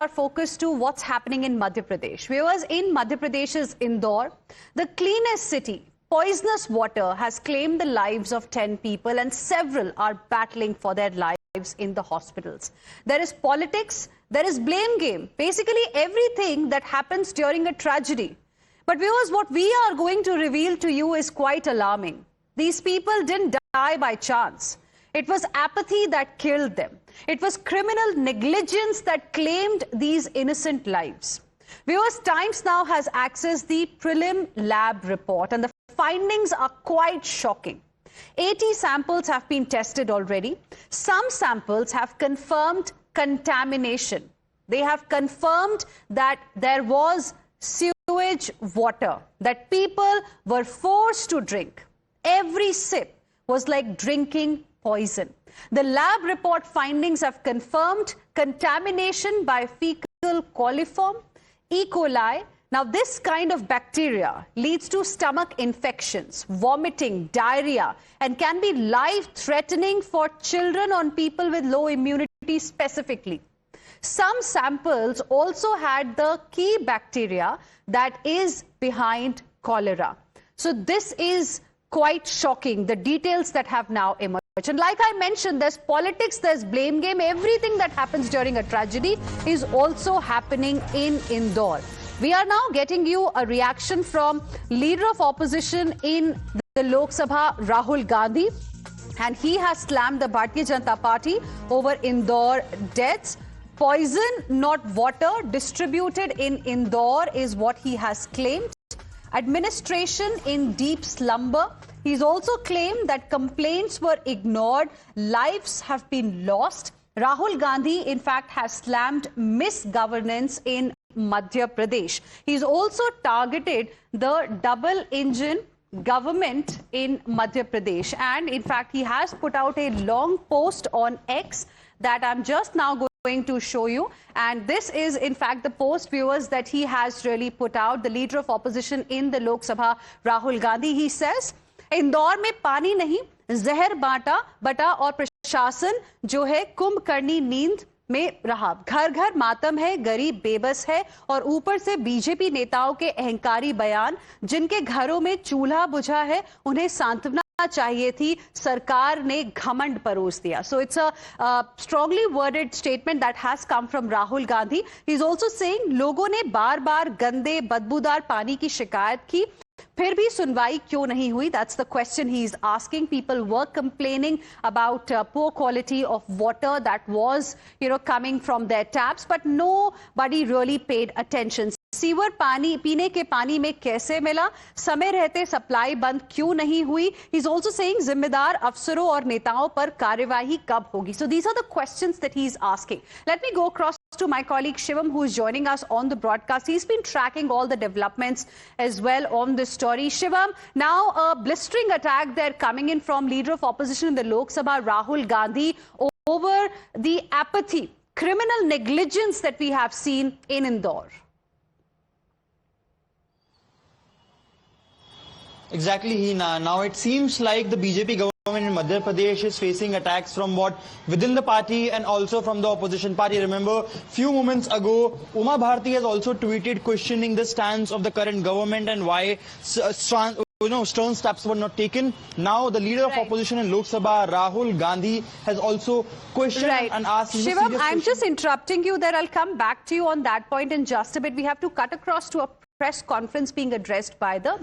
our focus to what's happening in Madhya Pradesh. Viewers, in Madhya Pradesh's Indore, the cleanest city, poisonous water has claimed the lives of 10 people and several are battling for their lives in the hospitals. There is politics, there is blame game, basically everything that happens during a tragedy. But viewers, what we are going to reveal to you is quite alarming. These people didn't die by chance. It was apathy that killed them. It was criminal negligence that claimed these innocent lives. Viewers, Times now has accessed the prelim lab report and the findings are quite shocking. 80 samples have been tested already. Some samples have confirmed contamination. They have confirmed that there was sewage water that people were forced to drink. Every sip was like drinking poison. The lab report findings have confirmed contamination by fecal coliform, E. coli. Now, this kind of bacteria leads to stomach infections, vomiting, diarrhea, and can be life-threatening for children on people with low immunity specifically. Some samples also had the key bacteria that is behind cholera. So this is quite shocking, the details that have now emerged. And like I mentioned, there's politics, there's blame game. Everything that happens during a tragedy is also happening in Indore. We are now getting you a reaction from leader of opposition in the Lok Sabha, Rahul Gandhi. And he has slammed the Bharatiya Janata Party over Indore deaths. Poison, not water, distributed in Indore is what he has claimed. Administration in deep slumber. He's also claimed that complaints were ignored, lives have been lost. Rahul Gandhi, in fact, has slammed misgovernance in Madhya Pradesh. He's also targeted the double-engine government in Madhya Pradesh. And in fact, he has put out a long post on X that I'm just now going to show you. And this is, in fact, the post, viewers, that he has really put out. The leader of opposition in the Lok Sabha, Rahul Gandhi, he says, Indore में पानी नहीं, जहर बटा और प्रशासन जो है कुंभकर्णी नींद में रहा. घर घर मातम है, गरीब बेबस है और ऊपर से बीजेपी नेताओं के अहंकारी बयान. जिनके घरों में चूल्हा बुझा है, उन्हें सांत्वना चाहिए थी, सरकार ने घमंड परोस दिया. So it's a strongly worded statement that has come from Rahul Gandhi. He's also saying लोगों ने बार-बार गंदे बदबूदार पानी की शिकायत की, फिर भी सुनवाई क्यों नहीं हुई? That's the question he's asking. People were complaining about poor quality of water that was, coming from their taps, but nobody really paid attention. Sewer पानी पीने के पानी में कैसे मिला? समय रहते सप्लाई बंद क्यों नहीं हुई? He's also saying जिम्मेदार अफसरों और नेताओं पर कार्यवाही कब होगी? So these are the questions that he's asking. Let me go across to my colleague Shivam, who is joining us on the broadcast. He's been tracking all the developments as well on this story. Shivam, now a blistering attack there coming in from leader of opposition in the Lok Sabha, Rahul Gandhi, over the apathy, criminal negligence that we have seen in Indore. Exactly, Hina. Now it seems like the BJP government in Madhya Pradesh is facing attacks from within the party and also from the opposition party. Remember, few moments ago, Uma Bharti has also tweeted questioning the stance of the current government and why stern steps were not taken. Now the leader of opposition in Lok Sabha, Rahul Gandhi, has also questioned and asked. Shivam, I'm just interrupting you there. I'll come back to you on that point in just a bit. We have to cut across to a press conference being addressed by the